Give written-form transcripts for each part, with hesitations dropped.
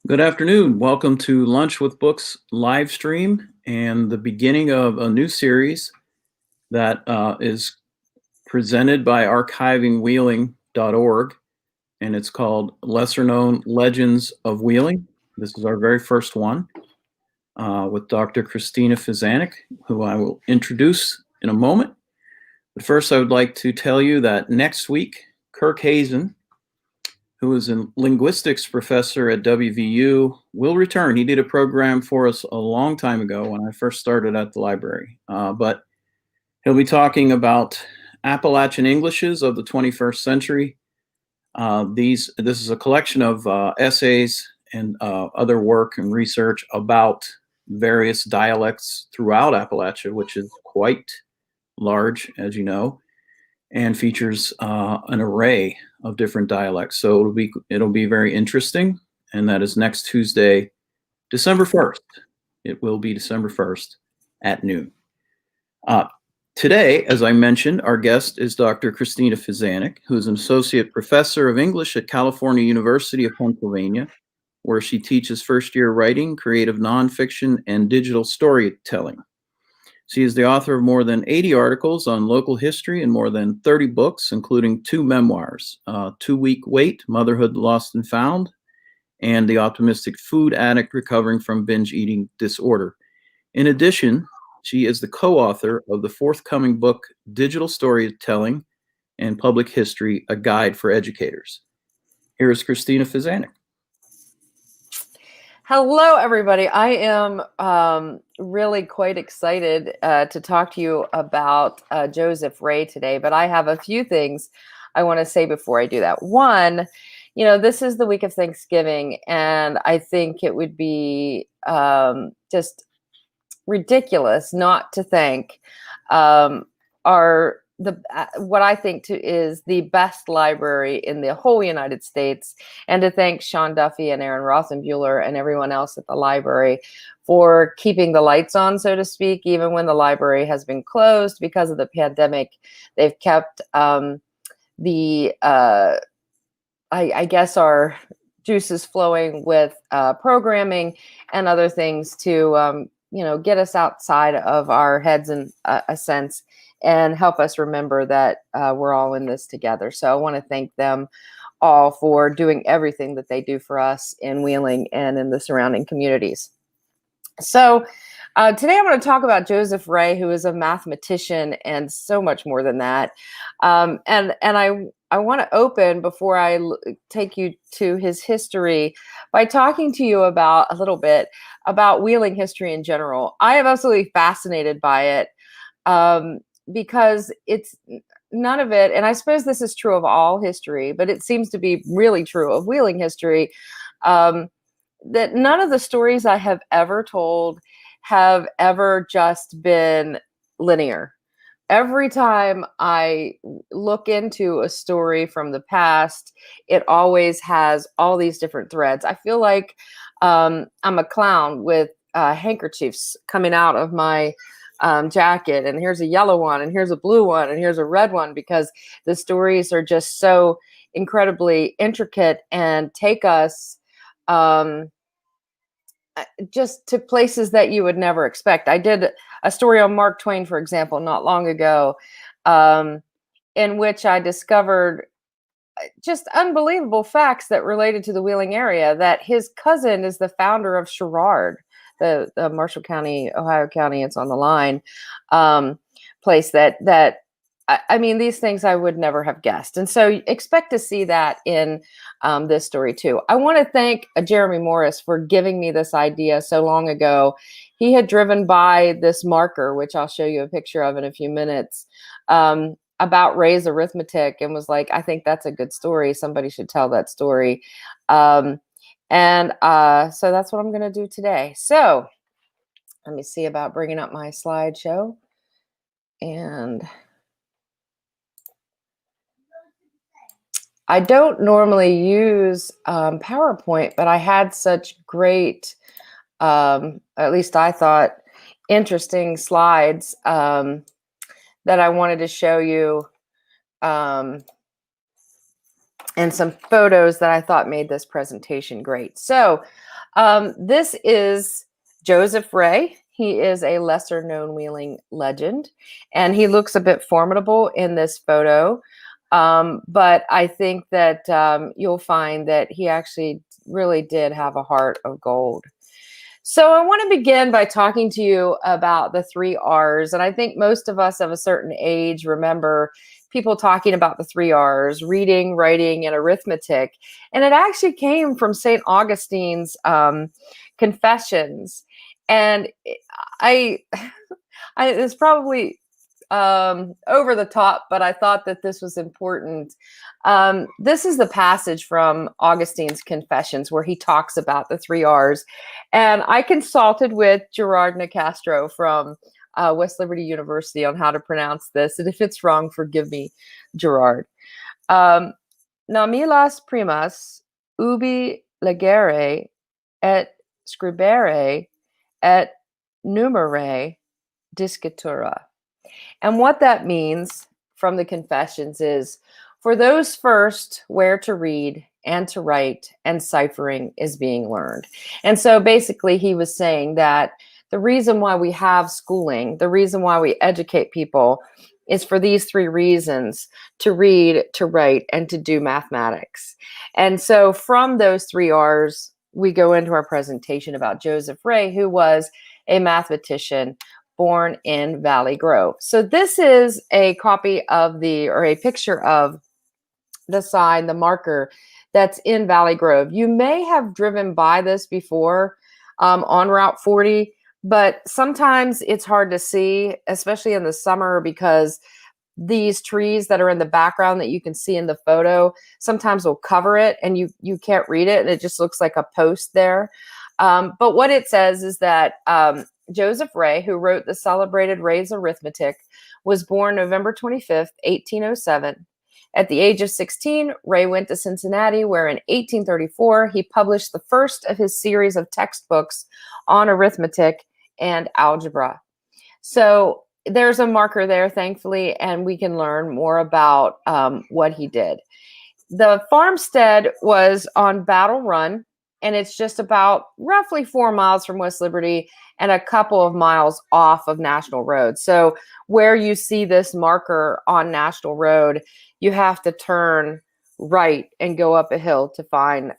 Good afternoon. Welcome to Lunch with Books live stream and the beginning of a new series that is presented by archivingwheeling.org, and it's called Lesser Known Legends of Wheeling. This is our very first one with Dr. Christina Fisanick, who I will introduce in a moment. But first, I would like to tell you that next week, Kirk Hazen, who is a linguistics professor at WVU, will return. He did a program for us a long time ago when I first started at the library. But he'll be talking about Appalachian Englishes of the 21st century. This is a collection of essays and other work and research about various dialects throughout Appalachia, which is quite large, as you know, and features an array of different dialects. So it'll be very interesting, and that is next Tuesday, December 1st. It will be December 1st at noon. Today, as I mentioned, our guest is Dr. Christina Fisanick, who is an associate professor of English at California University of Pennsylvania, where she teaches first-year writing, creative nonfiction, and digital storytelling. She is the author of more than 80 articles on local history and more than 30 books, including 2 memoirs, 2 Week Wait, Motherhood Lost and Found, and The Optimistic Food Addict Recovering from Binge Eating Disorder. In addition, she is the co-author of the forthcoming book, Digital Storytelling and Public History, A Guide for Educators. Here is Christina Fisanick. Hello, everybody. I am really quite excited to talk to you about Joseph Ray today, but I have a few things I want to say before I do that. One, this is the week of Thanksgiving, and I think it would be just ridiculous not to thank what I think is the best library in the whole United States, and to thank Sean Duffy and Aaron Rothenbuehler and everyone else at the library for keeping the lights on, so to speak, even when the library has been closed because of the pandemic. They've kept I guess our juices flowing with programming and other things to get us outside of our heads in a sense, and help us remember that we're all in this together. So I want to thank them all for doing everything that they do for us in Wheeling and in the surrounding communities. So today I'm going to talk about Joseph Ray, who is a mathematician and so much more than that. And I want to open, before I take you to his history, by talking to you about a little bit about Wheeling history in general. I am absolutely fascinated by it. Because it's none of it, and I suppose this is true of all history, but it seems to be really true of Wheeling history, that none of the stories I have ever told have ever just been linear. Every time I look into a story from the past, it always has all these different threads. I feel like I'm a clown with handkerchiefs coming out of my jacket, and here's a yellow one, and here's a blue one, and here's a red one, because the stories are just so incredibly intricate and take us just to places that you would never expect. I did a story on Mark Twain, for example, not long ago, in which I discovered just unbelievable facts that related to the Wheeling area, that his cousin is the founder of Sherrard, the Marshall County, Ohio County, it's on the line, place that I mean, these things I would never have guessed. And so expect to see that in this story too. I want to thank Jeremy Morris for giving me this idea so long ago. He had driven by this marker, which I'll show you a picture of in a few minutes, about Ray's Arithmetic, and was like, I think that's a good story. Somebody should tell that story. And so that's what I'm going to do today. So let me see about bringing up my slideshow. And I don't normally use PowerPoint, but I had such great, at least I thought, interesting slides that I wanted to show you. And some photos that I thought made this presentation great. So This is Joseph Ray. He is a lesser known wheeling legend, and he looks a bit formidable in this photo. But I think that you'll find that he actually really did have a heart of gold. So I want to begin by talking to you about the 3 R's. And I think most of us of a certain age remember people talking about the 3 R's: reading, writing, and arithmetic. And it actually came from St. Augustine's Confessions. And I, it's probably over the top, but I thought that this was important. This is the passage from Augustine's Confessions where he talks about the 3 R's. And I consulted with Gerard Nicastro from West Liberty University on how to pronounce this. And if it's wrong, forgive me, Gerard. Namilas primas ubi legere et scribere et numere discitura. And what that means from the Confessions is, for those first, where to read and to write, and ciphering is being learned. And so basically he was saying that the reason why we have schooling, the reason why we educate people, is for these 3 reasons: to read, to write, and to do mathematics. And so from those 3 R's, we go into our presentation about Joseph Ray, who was a mathematician born in Valley Grove. So this is a copy of or a picture of the sign, the marker that's in Valley Grove. You may have driven by this before on Route 40, but sometimes it's hard to see, especially in the summer, because these trees that are in the background that you can see in the photo sometimes will cover it and you can't read it, and it just looks like a post there. But what it says is that Joseph Ray, who wrote the celebrated Ray's Arithmetic, was born November 25th, 1807. At the age of 16, Ray went to Cincinnati, where in 1834 he published the first of his series of textbooks on arithmetic and algebra. So there's a marker there, thankfully, and we can learn more about what he did. The farmstead was on Battle Run, and it's just about roughly 4 miles from West Liberty and a couple of miles off of National Road. So where you see this marker on National Road, you have to turn right and go up a hill to find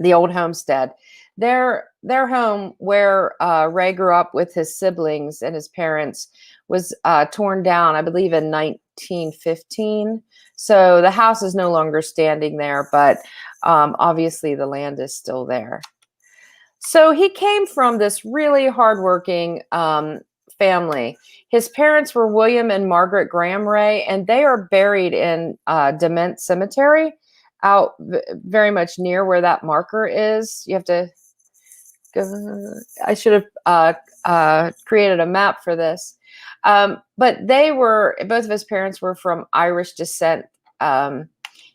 the old homestead. Their home, where Ray grew up with his siblings and his parents, was torn down, I believe, in 1915. So the house is no longer standing there, but obviously the land is still there. So he came from this really hardworking family. His parents were William and Margaret Graham Ray, and they are buried in Dement Cemetery, out very much near where that marker is. You have to go. I should have created a map for this. But both of his parents were from Irish descent.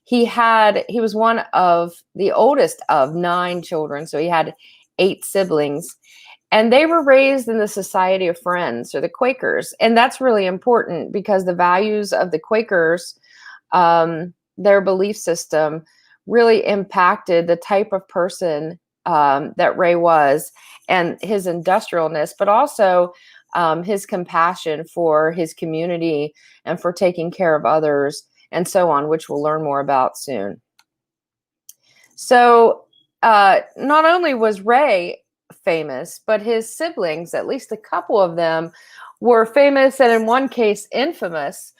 He was one of the oldest of 9 children, so he had 8 siblings, and they were raised in the Society of Friends, or the Quakers. And that's really important because the values of the Quakers, their belief system, really impacted the type of person that Ray was, and his industrialness, but also his compassion for his community and for taking care of others, and so on, which we'll learn more about soon. So not only was Ray famous, but his siblings, at least a couple of them, were famous, and in one case infamous.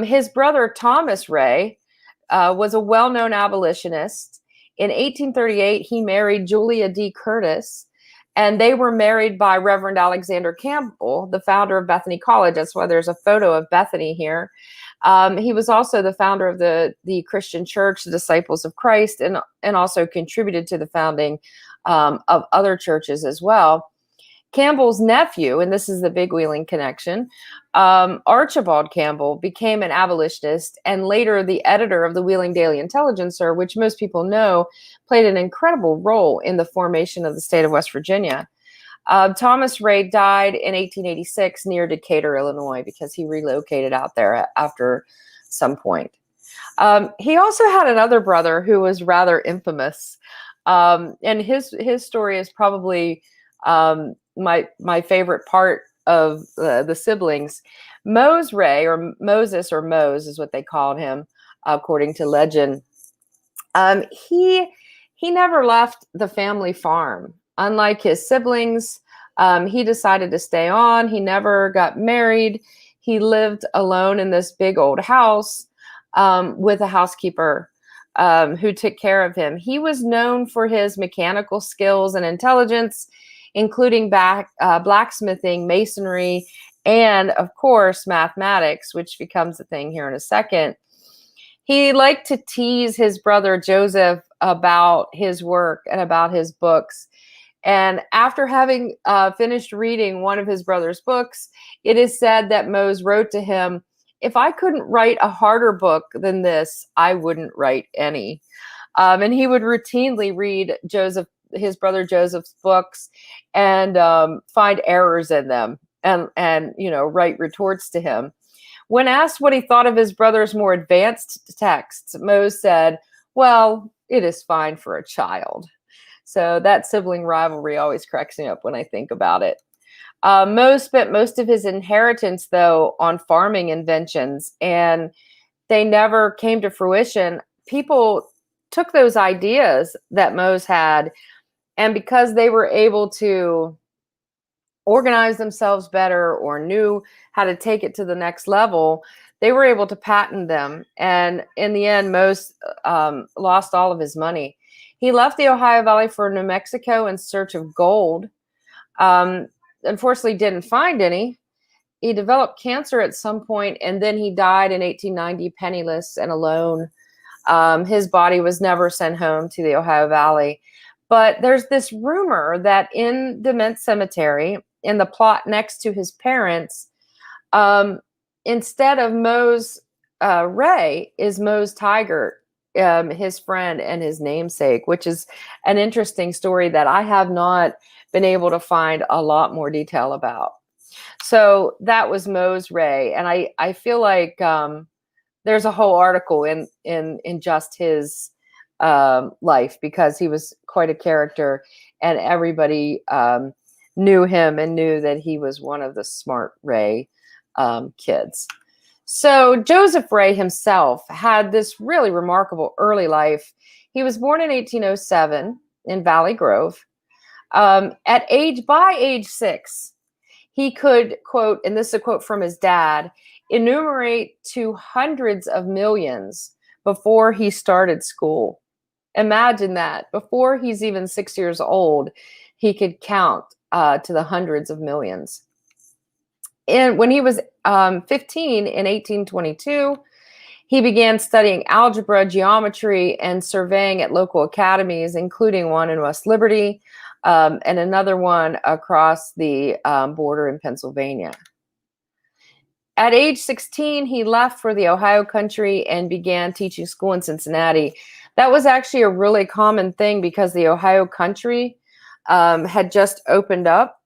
His brother Thomas Ray was a well-known abolitionist. In 1838, he married Julia D. Curtis, and they were married by Reverend Alexander Campbell, the founder of Bethany College. That's why there's a photo of Bethany here. He was also the founder of the Christian Church, the Disciples of Christ, and also contributed to the founding of other churches as well. Campbell's nephew, and this is the big wheeling connection, Archibald Campbell, became an abolitionist and later the editor of the Wheeling Daily Intelligencer, which most people know played an incredible role in the formation of the state of West Virginia. Thomas Ray died in 1886 near Decatur, Illinois, because he relocated out there after some point. He also had another brother who was rather infamous. And his story is probably my favorite part of the siblings. Mose Ray, or Moses, or Mose is what they called him, according to legend. He never left the family farm. Unlike his siblings, he decided to stay on. He never got married. He lived alone in this big old house with a housekeeper who took care of him. He was known for his mechanical skills and intelligence, including blacksmithing, masonry, and, of course, mathematics, which becomes a thing here in a second. He liked to tease his brother Joseph about his work and about his books. And after having finished reading one of his brother's books, it is said that Mose wrote to him, "If I couldn't write a harder book than this, I wouldn't write any." And he would routinely read his brother Joseph's books and find errors in them and write retorts to him. When asked what he thought of his brother's more advanced texts, Mose said, "Well, it is fine for a child." So that sibling rivalry always cracks me up when I think about it. Mose spent most of his inheritance, though, on farming inventions, and they never came to fruition. People took those ideas that Mose had, and because they were able to organize themselves better or knew how to take it to the next level, they were able to patent them. And in the end, Mose lost all of his money. He left the Ohio Valley for New Mexico in search of gold. Unfortunately, didn't find any. He developed cancer at some point, and then he died in 1890, penniless and alone. His body was never sent home to the Ohio Valley. But there's this rumor that in Dement Cemetery, in the plot next to his parents, instead of Mose Ray, is Mose Tigert, his friend and his namesake, which is an interesting story that I have not been able to find a lot more detail about. So that was Mose Ray, and I feel like there's a whole article in just his life, because he was quite a character, and everybody knew him and knew that he was one of the smart Ray kids. So Joseph Ray himself had this really remarkable early life. He was born in 1807 in Valley Grove. By age 6, he could, quote, and this is a quote from his dad, enumerate to hundreds of millions before he started school. Imagine that. Before he's even 6 years old, he could count to the hundreds of millions. And when he was 15 in 1822, he began studying algebra, geometry, and surveying at local academies, including one in West Liberty and another one across the border in Pennsylvania. At age 16, he left for the Ohio country and began teaching school in Cincinnati. That was actually a really common thing because the Ohio country had just opened up.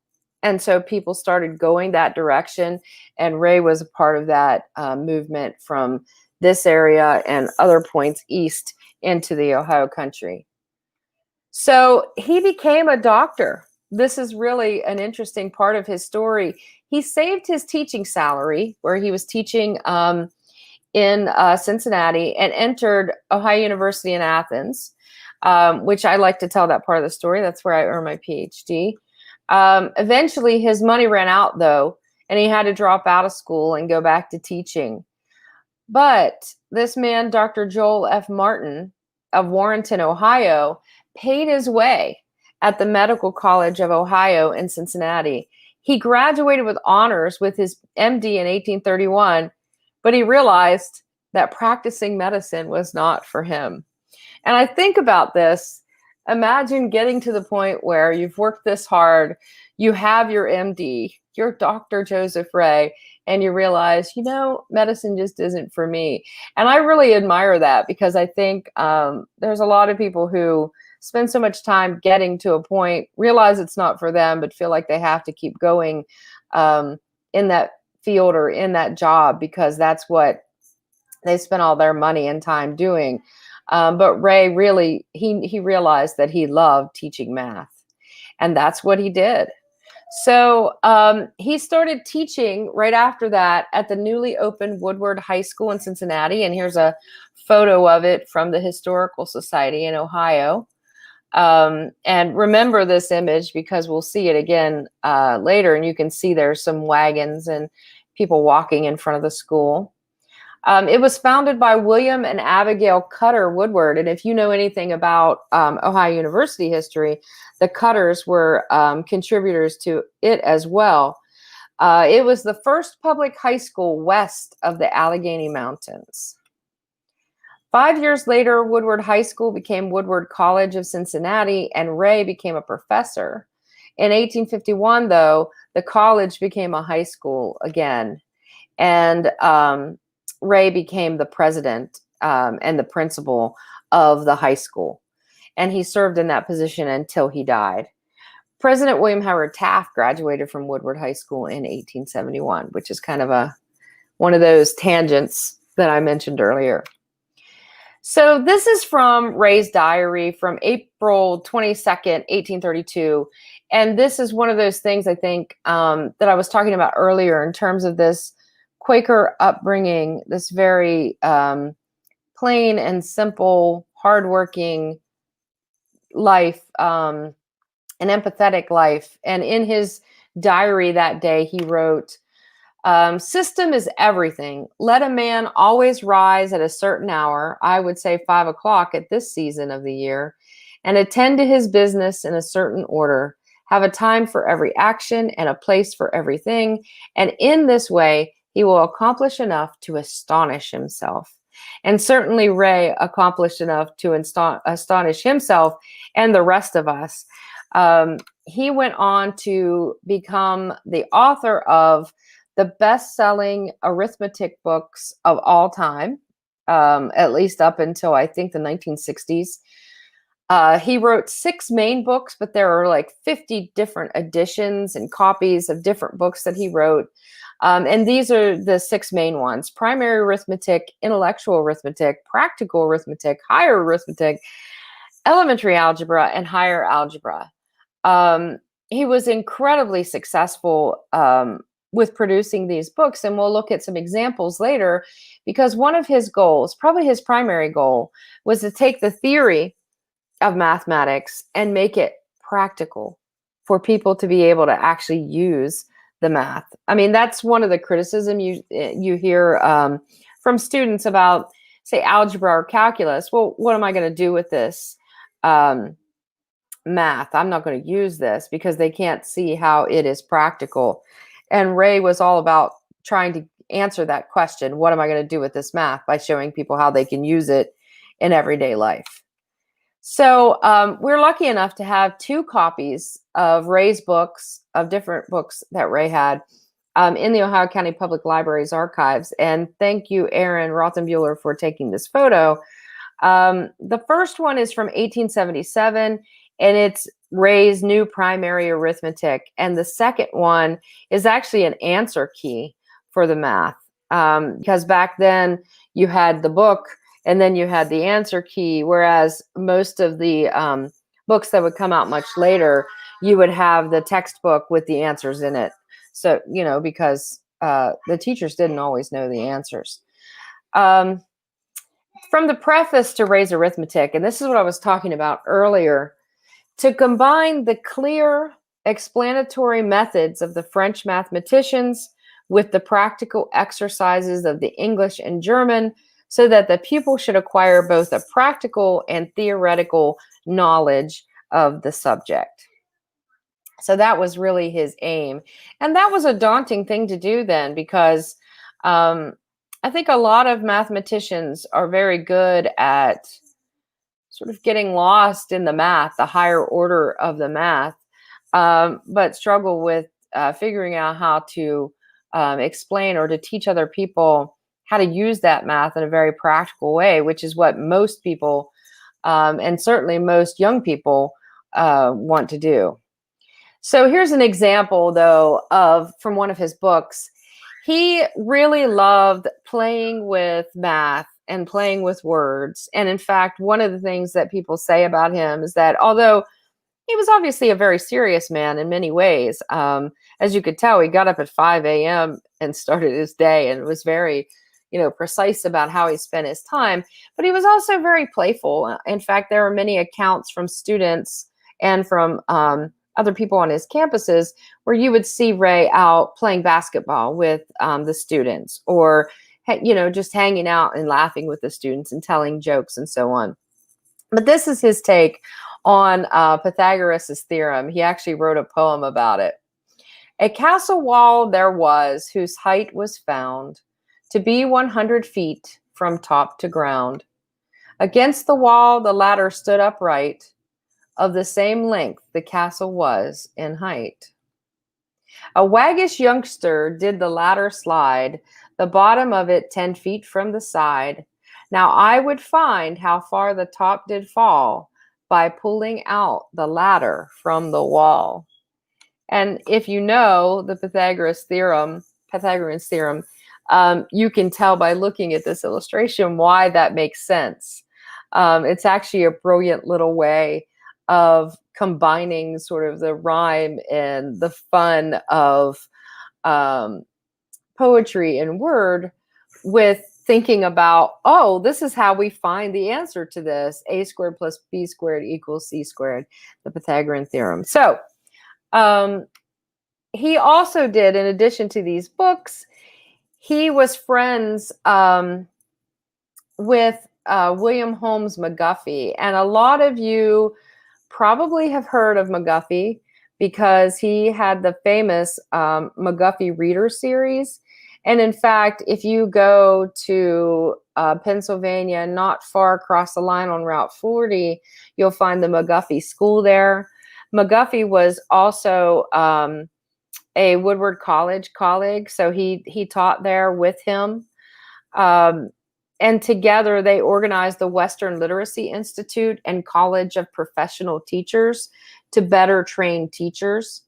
And so people started going that direction. And Ray was a part of that movement from this area and other points east into the Ohio country. So he became a doctor. This is really an interesting part of his story. He saved his teaching salary, where he was teaching in Cincinnati, and entered Ohio University in Athens, which I like to tell that part of the story. That's where I earned my PhD. Eventually, his money ran out, though, and he had to drop out of school and go back to teaching. But this man, Dr. Joel F. Martin of Warrenton, Ohio, paid his way at the Medical College of Ohio in Cincinnati. He graduated with honors with his MD in 1831, but he realized that practicing medicine was not for him. And I think about this. Imagine getting to the point where you've worked this hard, you have your MD, you're Dr. Joseph Ray, and you realize, medicine just isn't for me. And I really admire that, because I think there's a lot of people who spend so much time getting to a point, realize it's not for them, but feel like they have to keep going in that field or in that job because that's what they spent all their money and time doing. But Ray really, he realized that he loved teaching math, and that's what he did. So he started teaching right after that at the newly opened Woodward High School in Cincinnati. And here's a photo of it from the Historical Society in Ohio. And remember this image because we'll see it again later. And you can see there's some wagons and people walking in front of the school. It was founded by William and Abigail Cutter Woodward. And if you know anything about Ohio University history, the Cutters were contributors to it as well. It was the first public high school west of the Allegheny Mountains. 5 years later, Woodward High School became Woodward College of Cincinnati, and Ray became a professor. In 1851, though, the college became a high school again. And Ray became the president and the principal of the high school. And he served in that position until he died. President William Howard Taft graduated from Woodward High School in 1871, which is kind of one of those tangents that I mentioned earlier. So this is from Ray's diary from April 22nd, 1832. And this is one of those things I think that I was talking about earlier in terms of this Quaker upbringing, this very plain and simple, hardworking life, an empathetic life. And in his diary that day, he wrote, system is everything. Let a man always rise at a certain hour, I would say 5 o'clock at this season of the year, and attend to his business in a certain order, have a time for every action and a place for everything. And in this way, he will accomplish enough to astonish himself. And certainly Ray accomplished enough to astonish himself and the rest of us. He went on to become the author of the best-selling arithmetic books of all time, at least up until I think the 1960s. He wrote 6 main books, but there are like 50 different editions and copies of different books that he wrote. And these are the 6 main ones: primary arithmetic, intellectual arithmetic, practical arithmetic, higher arithmetic, elementary algebra, and higher algebra. He was incredibly successful with producing these books, and we'll look at some examples later, because one of his goals, probably his primary goal, was to take the theory of mathematics and make it practical for people to be able to actually use the math. I mean, that's one of the criticism you hear from students about, say, algebra or calculus. Well, what am I going to do with this math? I'm not going to use this, because they can't see how it is practical. And Ray was all about trying to answer that question: what am I going to do with this math? By showing people how they can use it in everyday life. So we're lucky enough to have 2 copies of Ray's books, of different books that Ray had, in the Ohio County Public Library's archives. And thank you, Aaron Rothenbuehler, for taking this photo. The first one is from 1877, and it's Ray's New Primary Arithmetic. And the second one is actually an answer key for the math, because back then you had the book and then you had the answer key, whereas most of the books that would come out much later, you would have the textbook with the answers in it. So, because the teachers didn't always know the answers. From the preface to Ray's Arithmetic, and this is what I was talking about earlier, to combine the clear explanatory methods of the French mathematicians with the practical exercises of the English and German, so that the pupil should acquire both a practical and theoretical knowledge of the subject. So that was really his aim. And that was a daunting thing to do then, because I think a lot of mathematicians are very good at sort of getting lost in the math, the higher order of the math, but struggle with figuring out how to explain or to teach other people how to use that math in a very practical way, which is what most people, and certainly most young people, want to do. So here's an example, though, from one of his books. He really loved playing with math and playing with words. And in fact, one of the things that people say about him is that although he was obviously a very serious man in many ways, as you could tell, he got up at 5 a.m. and started his day and was very, precise about how he spent his time. But he was also very playful. In fact, there are many accounts from students and from other people on his campuses where you would see Ray out playing basketball with the students, or just hanging out and laughing with the students and telling jokes and so on. But this is his take on Pythagoras' theorem. He actually wrote a poem about it. A castle wall there was whose height was found to be 100 feet from top to ground. Against the wall the ladder stood upright, of the same length the castle was in height. A waggish youngster did the ladder slide, the bottom of it 10 feet from the side. Now I would find how far the top did fall by pulling out the ladder from the wall. And if you know the Pythagorean theorem, you can tell by looking at this illustration why that makes sense. It's actually a brilliant little way of combining sort of the rhyme and the fun of poetry and word with thinking about, oh, this is how we find the answer to this. A squared plus b squared equals c squared, the Pythagorean theorem. So he also did, in addition to these books, he was friends with William Holmes McGuffey. And a lot of you probably have heard of McGuffey because he had the famous McGuffey Reader series. And in fact, if you go to Pennsylvania, not far across the line on Route 40, you'll find the McGuffey School there. McGuffey was also a Woodward College colleague, so he taught there with him. And together they organized the Western Literacy Institute and College of Professional Teachers to better train teachers.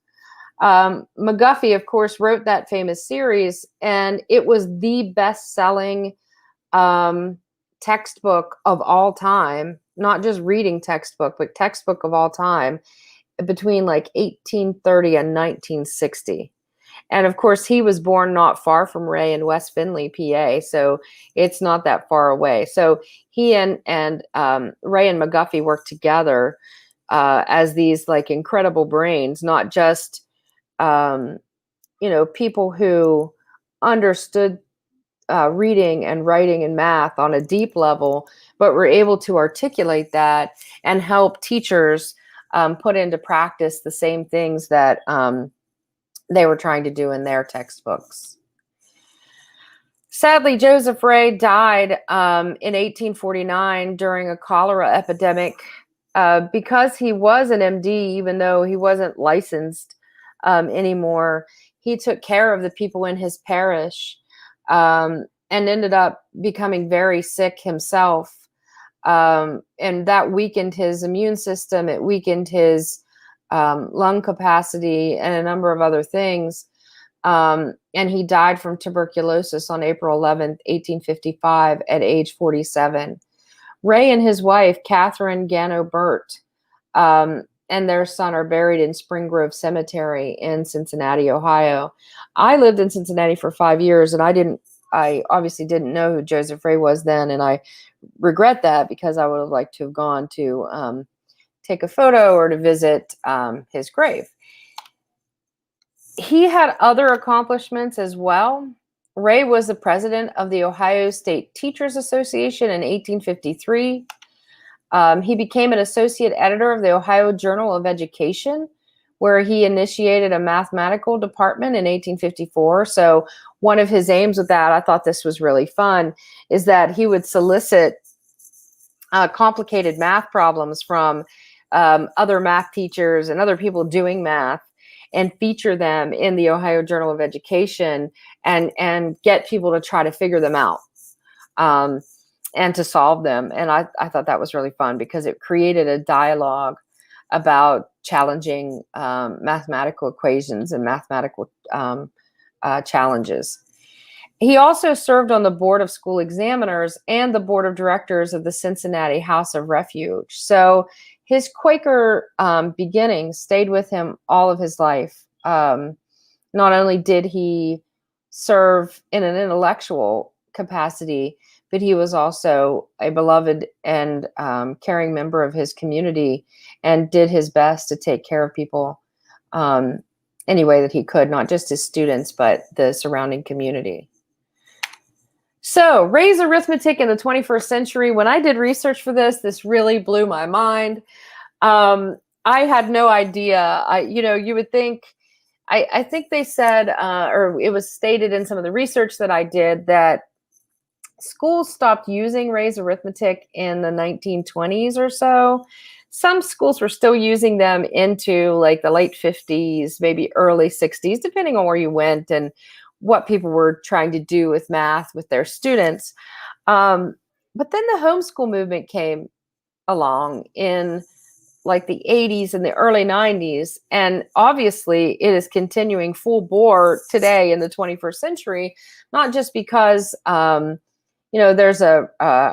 McGuffey, of course, wrote that famous series, and it was the best-selling textbook of all time, not just reading textbook, but textbook of all time, between like 1830 and 1960. And of course, he was born not far from Ray in West Findlay, PA, so it's not that far away. So he and Ray and McGuffey worked together as these like incredible brains, not just people who understood reading and writing and math on a deep level, but were able to articulate that and help teachers put into practice the same things that they were trying to do in their textbooks. Sadly, Joseph Ray died in 1849 during a cholera epidemic because he was an MD, even though he wasn't licensed anymore. He took care of the people in his parish and ended up becoming very sick himself. And that weakened his immune system. It weakened his lung capacity and a number of other things. And he died from tuberculosis on April 11th, 1855 at age 47. Ray and his wife, Catherine Gano Burt, and their son are buried in Spring Grove Cemetery in Cincinnati, Ohio. I lived in Cincinnati for 5 years, and I obviously didn't know who Joseph Ray was then, and I regret that because I would have liked to have gone to take a photo or to visit his grave. He had other accomplishments as well. Ray was the president of the Ohio State Teachers Association in 1853. He became an associate editor of the Ohio Journal of Education, where he initiated a mathematical department in 1854. So one of his aims with that, I thought this was really fun, is that he would solicit complicated math problems from other math teachers and other people doing math and feature them in the Ohio Journal of Education and get people to try to figure them out and to solve them. And I thought that was really fun because it created a dialogue about challenging mathematical equations and mathematical challenges. He also served on the board of school examiners and the board of directors of the Cincinnati House of Refuge. So his Quaker beginnings stayed with him all of his life. Not only did he serve in an intellectual capacity, but he was also a beloved and caring member of his community and did his best to take care of people any way that he could, not just his students, but the surrounding community. So, Ray's arithmetic in the 21st century. When I did research for this really blew my mind. I had no idea. You would think, I think they said, or it was stated in some of the research that I did, that schools stopped using Ray's arithmetic in the 1920s or so. Some schools were still using them into like the late 50s, maybe early 60s, depending on where you went and what people were trying to do with math with their students. But then the homeschool movement came along in like the 80s and the early 90s. And obviously it is continuing full bore today in the 21st century, not just because, there's a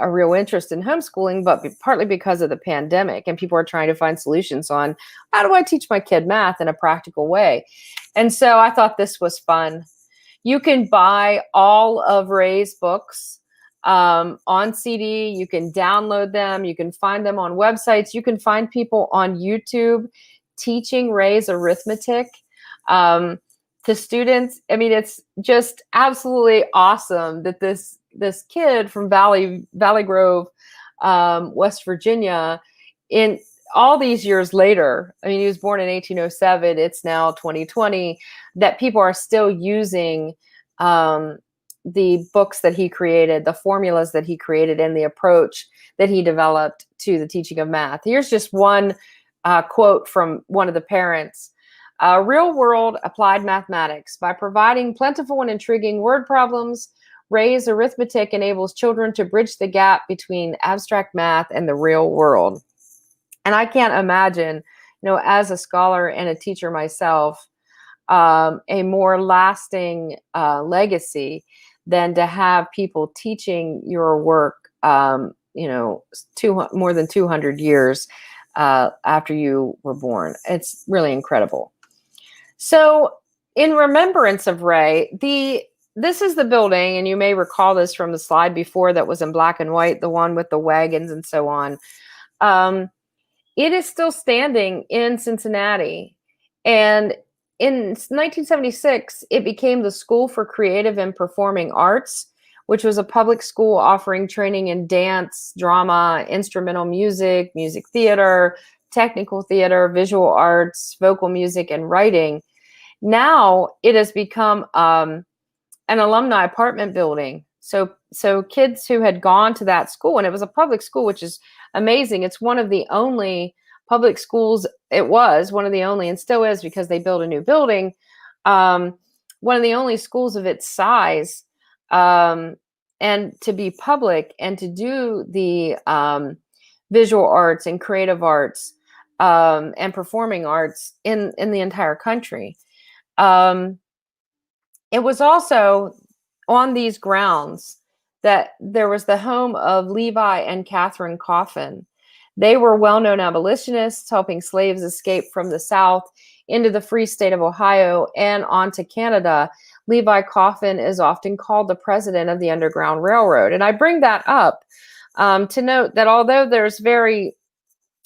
real interest in homeschooling, but partly because of the pandemic and people are trying to find solutions on how do I teach my kid math in a practical way. And so I thought this was fun. You can buy all of Ray's books on CD. You can download them. You can find them on websites. You can find people on YouTube teaching Ray's arithmetic to students. I mean, it's just absolutely awesome that this kid from Valley Grove, West Virginia, in all these years later, I mean, he was born in 1807. It's now 2020, that people are still using the books that he created, the formulas that he created, and the approach that he developed to the teaching of math. Here's just one quote from one of the parents. Real world applied mathematics. By providing plentiful and intriguing word problems, Ray's arithmetic enables children to bridge the gap between abstract math and the real world. And I can't imagine, as a scholar and a teacher myself, a more lasting legacy than to have people teaching your work, more than 200 years after you were born. It's really incredible. So in remembrance of Ray, this is the building, and you may recall this from the slide before that was in black and white, the one with the wagons and so on. It is still standing in Cincinnati. And in 1976, it became the School for Creative and Performing Arts, which was a public school offering training in dance, drama, instrumental music, music theater, technical theater, visual arts, vocal music, and writing. Now it has become an alumni apartment building. So kids who had gone to that school, and it was a public school, which is amazing. It's one of the only public schools. It was one of the only, and still is because they built a new building. One of the only schools of its size, and to be public and to do the visual arts and creative arts and performing arts in the entire country. It was also on these grounds that there was the home of Levi and Catherine Coffin. They were well-known abolitionists helping slaves escape from the South into the free state of Ohio and on to Canada. Levi Coffin is often called the president of the Underground Railroad. And I bring that up to note that although there's very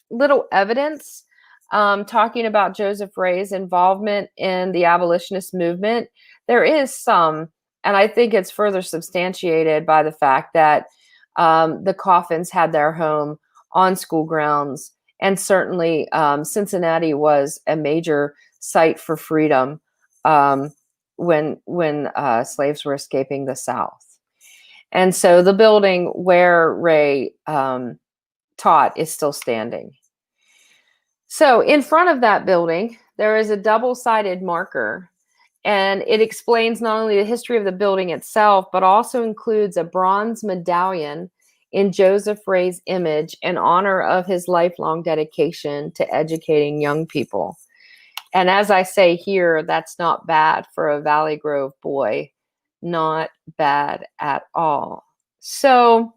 little evidence talking about Joseph Ray's involvement in the abolitionist movement, there is some, and I think it's further substantiated by the fact that the Coffins had their home on school grounds, and certainly Cincinnati was a major site for freedom when slaves were escaping the South. And so the building where Ray taught is still standing. So in front of that building, there is a double-sided marker, and it explains not only the history of the building itself, but also includes a bronze medallion in Joseph Ray's image in honor of his lifelong dedication to educating young people. And as I say here, that's not bad for a Valley Grove boy Not bad at all. So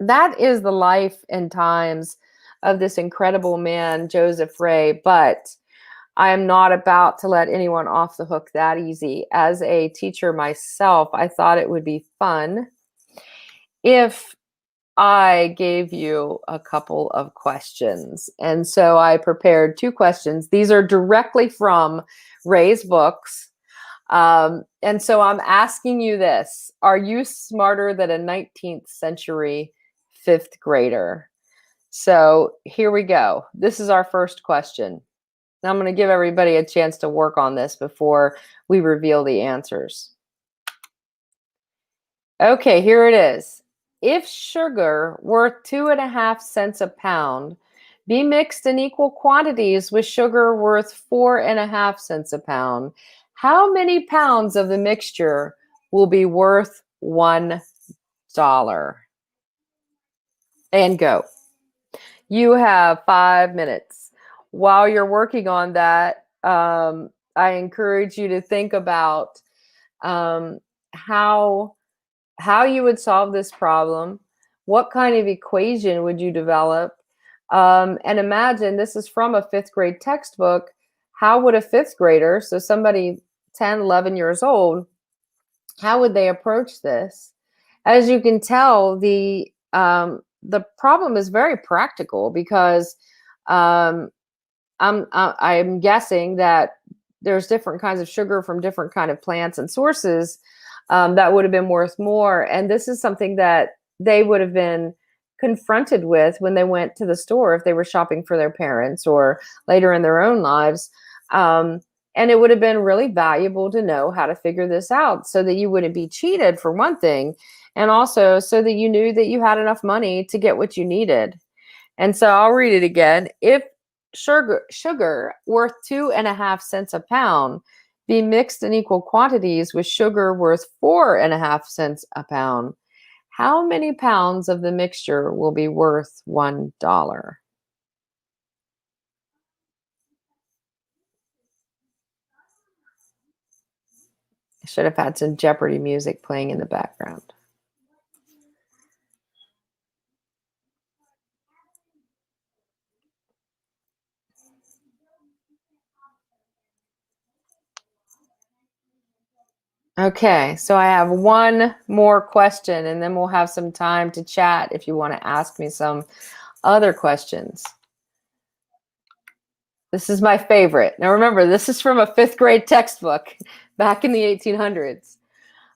that is the life and times of this incredible man, Joseph Ray. But I am not about to let anyone off the hook that easy. As a teacher myself, I thought it would be fun if I gave you a couple of questions. And so I prepared 2 questions. These are directly from Ray's books. And so I'm asking you this: are you smarter than a 19th century 5th grader? So here we go. This is our first question. Now I'm going to give everybody a chance to work on this before we reveal the answers. Okay, here it is. If sugar worth 2.5 cents a pound be mixed in equal quantities with sugar worth 4.5 cents a pound, how many pounds of the mixture will be worth $1? And go. You have 5 minutes. While you're working on that, I encourage you to think about how you would solve this problem. What kind of equation would you develop? And imagine, this is from a 5th grade textbook. How would a 5th grader, so somebody 10, 11 years old, how would they approach this? As you can tell, the problem is very practical because I'm guessing that there's different kinds of sugar from different kind of plants and sources that would have been worth more. And this is something that they would have been confronted with when they went to the store, if they were shopping for their parents or later in their own lives. And it would have been really valuable to know how to figure this out so that you wouldn't be cheated, for one thing, and also so that you knew that you had enough money to get what you needed. And so I'll read it again. If sugar worth 2.5 cents a pound be mixed in equal quantities with sugar worth 4.5 cents a pound, how many pounds of the mixture will be worth $1? I should have had some Jeopardy music playing in the background. Okay, so I have one more question, and then we'll have some time to chat if you want to ask me some other questions. This is my favorite. Now remember, this is from a 5th grade textbook back in the 1800s.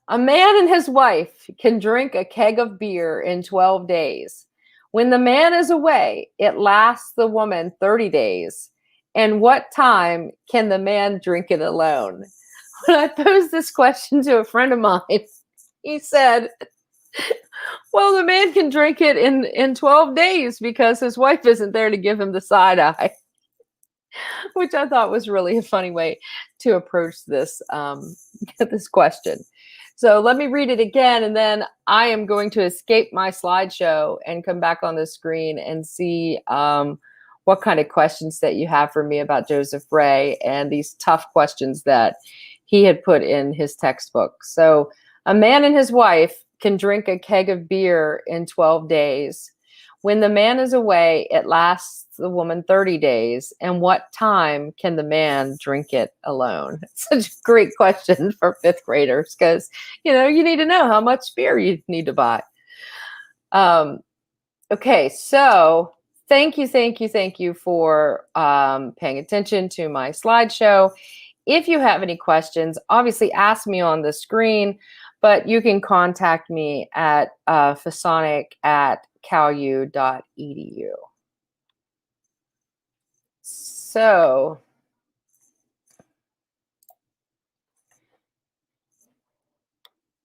A man and his wife can drink a keg of beer in 12 days. When the man is away, it lasts the woman 30 days. And what time can the man drink it alone? When I posed this question to a friend of mine, he said, well, the man can drink it in 12 days because his wife isn't there to give him the side eye, which I thought was really a funny way to approach this, this question. So let me read it again, and then I am going to escape my slideshow and come back on the screen and see what kind of questions that you have for me about Joseph Ray and these tough questions that he had put in his textbook. So a man and his wife can drink a keg of beer in 12 days. When the man is away, it lasts the woman 30 days. And what time can the man drink it alone? It's such a great question for 5th graders because, you need to know how much beer you need to buy. Okay, so thank you for paying attention to my slideshow. If you have any questions, obviously ask me on the screen, but you can contact me at fisanick@calu.edu. So,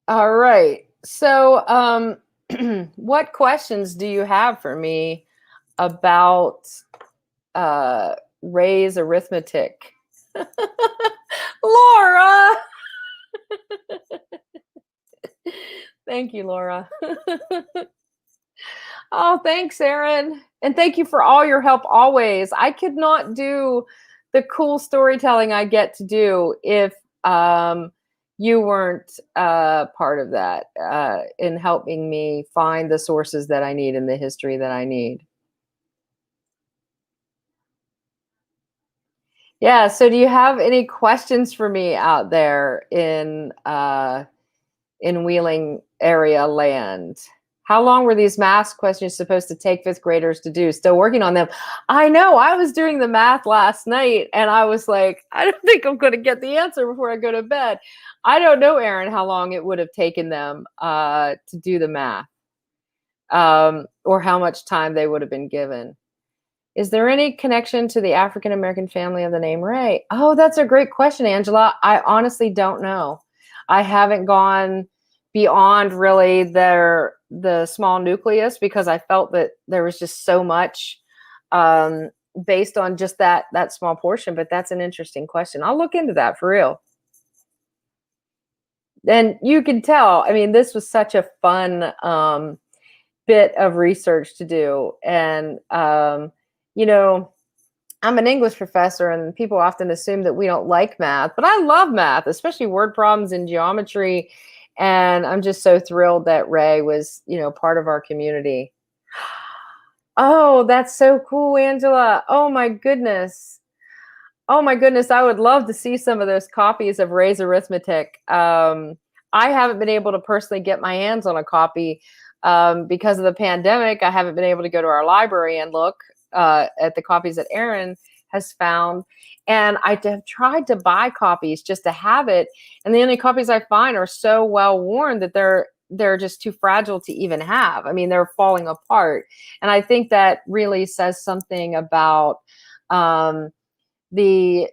all right. So, what questions do you have for me about Ray's arithmetic? Laura! Thank you, Laura. Oh, thanks, Erin. And thank you for all your help always. I could not do the cool storytelling I get to do if you weren't part of that in helping me find the sources that I need and the history that I need. Yeah. So, do you have any questions for me out there in Wheeling area land? How long were these math questions supposed to take fifth graders to do? Still working on them. I know. I was doing the math last night and I was like, I don't think I'm going to get the answer before I go to bed. I don't know, Aaron, how long it would have taken them to do the math, or how much time they would have been given. Is there any connection to the African American family of the name Ray? Oh, that's a great question, Angela. I honestly don't know. I haven't gone beyond really the small nucleus because I felt that there was just so much based on just that small portion. But that's an interesting question. I'll look into that for real. And you can tell. I mean, this was such a fun bit of research to do, and you know, I'm an English professor and people often assume that we don't like math, but I love math, especially word problems and geometry. And I'm just so thrilled that Ray was, part of our community. Oh, that's so cool, Angela. Oh my goodness. Oh my goodness. I would love to see some of those copies of Ray's Arithmetic. I haven't been able to personally get my hands on a copy because of the pandemic. I haven't been able to go to our library and look at the copies that Aaron has found. And I have tried to buy copies just to have it. And the only copies I find are so well worn that they're just too fragile to even have. I mean, they're falling apart. And I think that really says something about the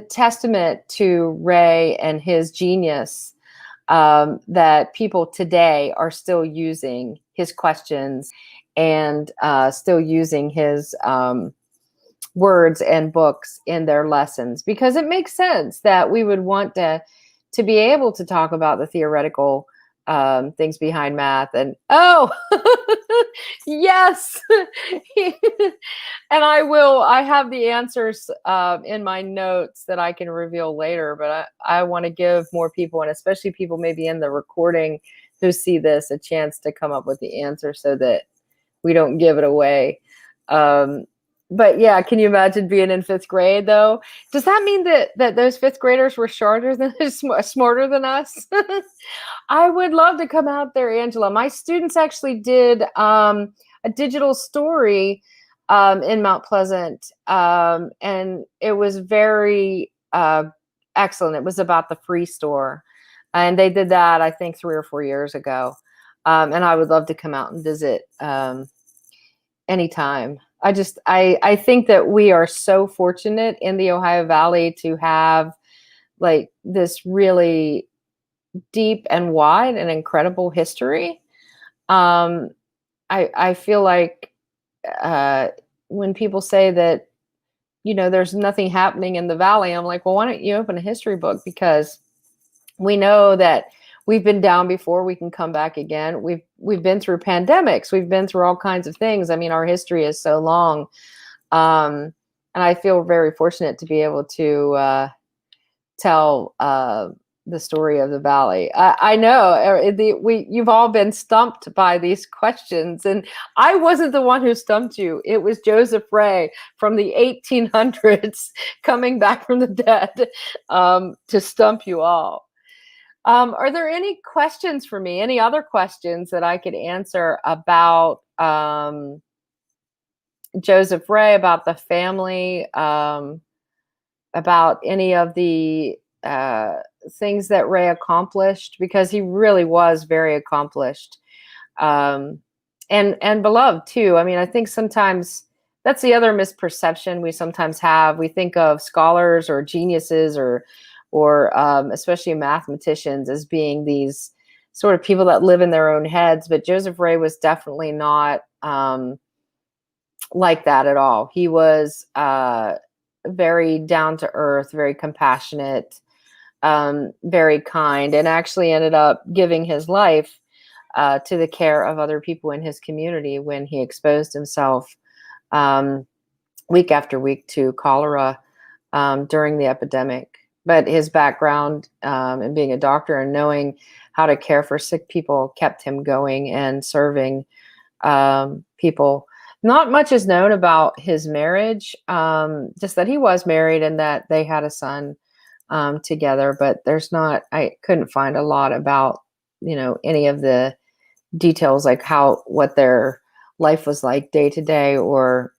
testament to Ray and his genius, that people today are still using his questions and still using his words and books in their lessons, because it makes sense that we would want to be able to talk about the theoretical things behind math. And yes. And I have the answers in my notes that I can reveal later, but I want to give more people, and especially people maybe in the recording who see this, a chance to come up with the answer so that we don't give it away. But yeah, can you imagine being in fifth grade though? Does that mean that those fifth graders were smarter than us? I would love to come out there, Angela. My students actually did a digital story in Mount Pleasant, and it was very excellent. It was about the free store, and they did that, I think, 3 or 4 years ago. And I would love to come out and visit anytime. I think that we are so fortunate in the Ohio Valley to have like this really deep and wide and incredible history. I feel like when people say that, there's nothing happening in the Valley, I'm like, well, why don't you open a history book? Because we know that we've been down before, we can come back again. We've been through pandemics. We've been through all kinds of things. I mean, our history is so long. And I feel very fortunate to be able to tell the story of the Valley. I know you've all been stumped by these questions, and I wasn't the one who stumped you. It was Joseph Ray from the 1800s coming back from the dead to stump you all. Are there any questions for me? Any other questions that I could answer about Joseph Ray, about the family, about any of the things that Ray accomplished? Because he really was very accomplished, and beloved too. I mean, I think sometimes that's the other misperception we sometimes have. We think of scholars or geniuses or especially mathematicians as being these sort of people that live in their own heads. But Joseph Ray was definitely not like that at all. He was very down to earth, very compassionate, very kind, and actually ended up giving his life to the care of other people in his community when he exposed himself week after week to cholera during the epidemic. but his background and being a doctor and knowing how to care for sick people kept him going and serving people. Not much is known about his marriage, just that he was married and that they had a son together, but I couldn't find a lot about, any of the details, like what their life was like day to day or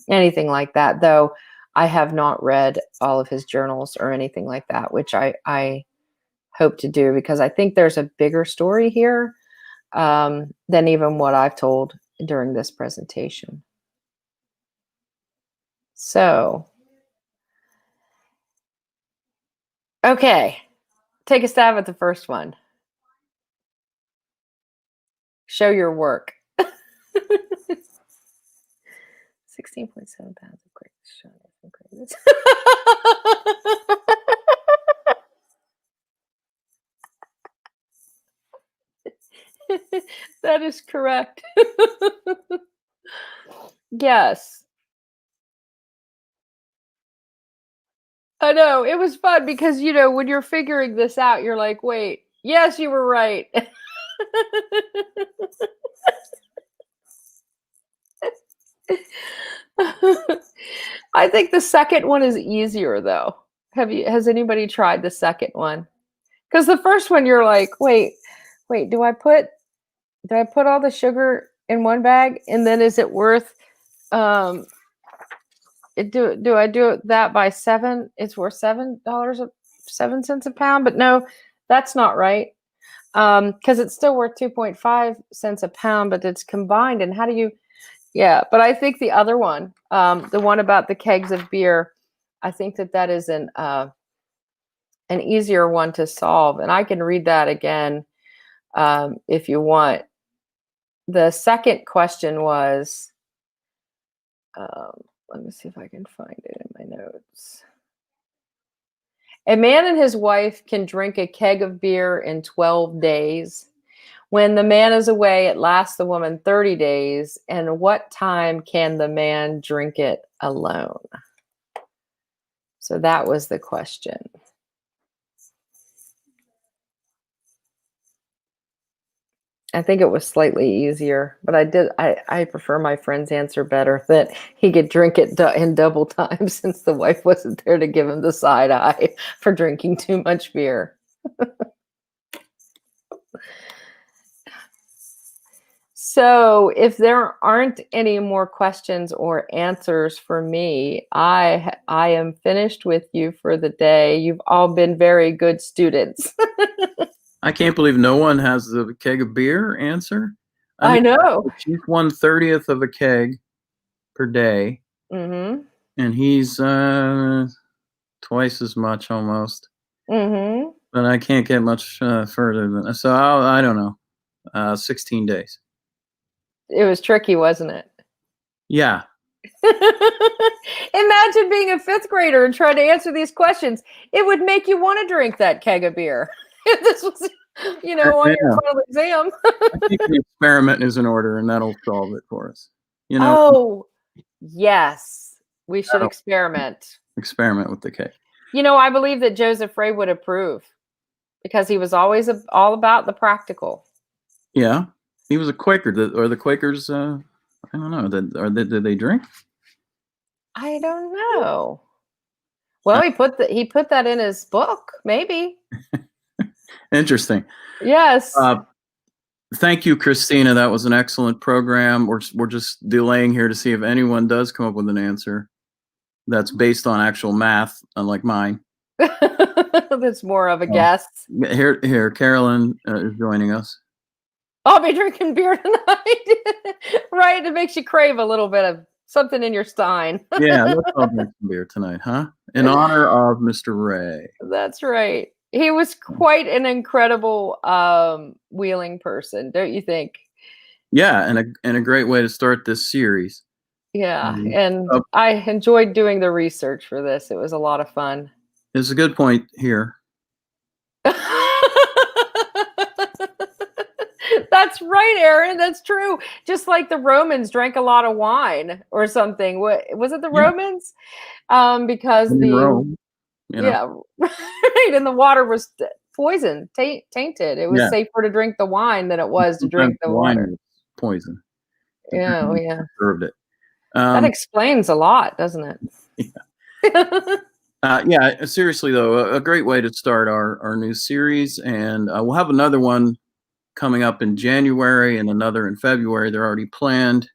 anything like that, though I have not read all of his journals or anything like that, which I hope to do, because I think there's a bigger story here than even what I've told during this presentation. So, okay, take a stab at the first one. Show your work. 16.7 pounds of crazy. That is correct. Yes. I know. It was fun because, when you're figuring this out, you're like, wait, yes, you were right. I think the second one is easier, though. Has anybody tried the second one? Because the first one, you're like, wait, do I put all the sugar in one bag, and then is it worth do I do that by 7? It's worth $7.07 a pound, but no, that's not right. Because it's still worth 2.5 cents a pound, but it's combined. And how do you? Yeah, but I think the other one, the one about the kegs of beer, I think that is an easier one to solve, and I can read that again if you want. The second question was, let me see if I can find it in my notes. A man and his wife can drink a keg of beer in 12 days. When the man is away, it lasts the woman 30 days. And what time can the man drink it alone? So that was the question. I think it was slightly easier, but I prefer my friend's answer better, that he could drink it in double time since the wife wasn't there to give him the side eye for drinking too much beer. So if there aren't any more questions or answers for me, I am finished with you for the day. You've all been very good students. I can't believe no one has the keg of beer answer. I know. She's 1/30th of a keg per day. Mm-hmm. And he's twice as much almost. Mm-hmm. But I can't get much further than that. So I don't know. 16 days. It was tricky, wasn't it? Yeah. Imagine being a 5th grader and trying to answer these questions. It would make you want to drink that keg of beer. If this was, on your final exam. I think the experiment is in order, and that'll solve it for us. Oh, yes. We should experiment. Experiment with the keg. I believe that Joseph Ray would approve, because he was always all about the practical. Yeah. He was a Quaker. Are the Quakers, I don't know, did they drink? I don't know. Well, he put that in his book, maybe. Interesting. Yes. Thank you, Christina. That was an excellent program. We're just delaying here to see if anyone does come up with an answer that's based on actual math, unlike mine. That's more of a guess. Here, Carolyn is joining us. I'll be drinking beer tonight. Right? It makes you crave a little bit of something in your stein. Yeah, let's all drink some beer tonight, huh? In honor of Mr. Ray. That's right. He was quite an incredible wheeling person, don't you think? Yeah, and a great way to start this series. Yeah, and I enjoyed doing the research for this. It was a lot of fun. It's a good point here. That's right, Aaron. That's true. Just like the Romans drank a lot of wine or something. What was it? The Romans? Because Rome. You know? Yeah, right. And the water was poison, tainted. It was Yeah. safer to drink the wine than it was to drink the Wine water. is poison. Yeah, oh, Depending on yeah. who served it. That explains a lot, doesn't it? Yeah, seriously though, a great way to start our new series, and we'll have another one coming up in January and another in February. They're already planned.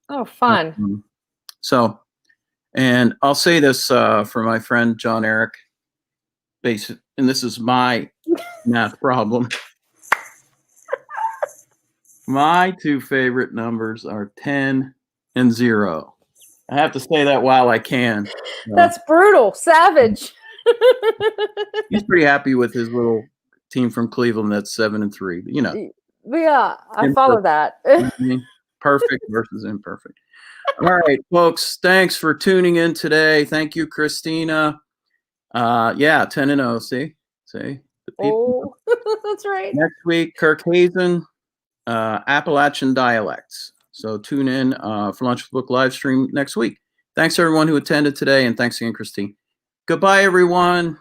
Oh, fun. So, and I'll say this for my friend John Eric, and this is my math problem. My two favorite numbers are 10 and 0. I have to say that while I can. That's brutal, savage. He's pretty happy with his little team from Cleveland that's 7 and 3. You know. Yeah, I follow that. Perfect versus imperfect. All right, folks. Thanks for tuning in today. Thank you, Christina. Yeah, 10 and 0. See, the people. Oh, that's right. Next week, Caucasian Appalachian dialects. So tune in for Lunch with Book live stream next week. Thanks everyone who attended today, and thanks again, Christine. Goodbye, everyone.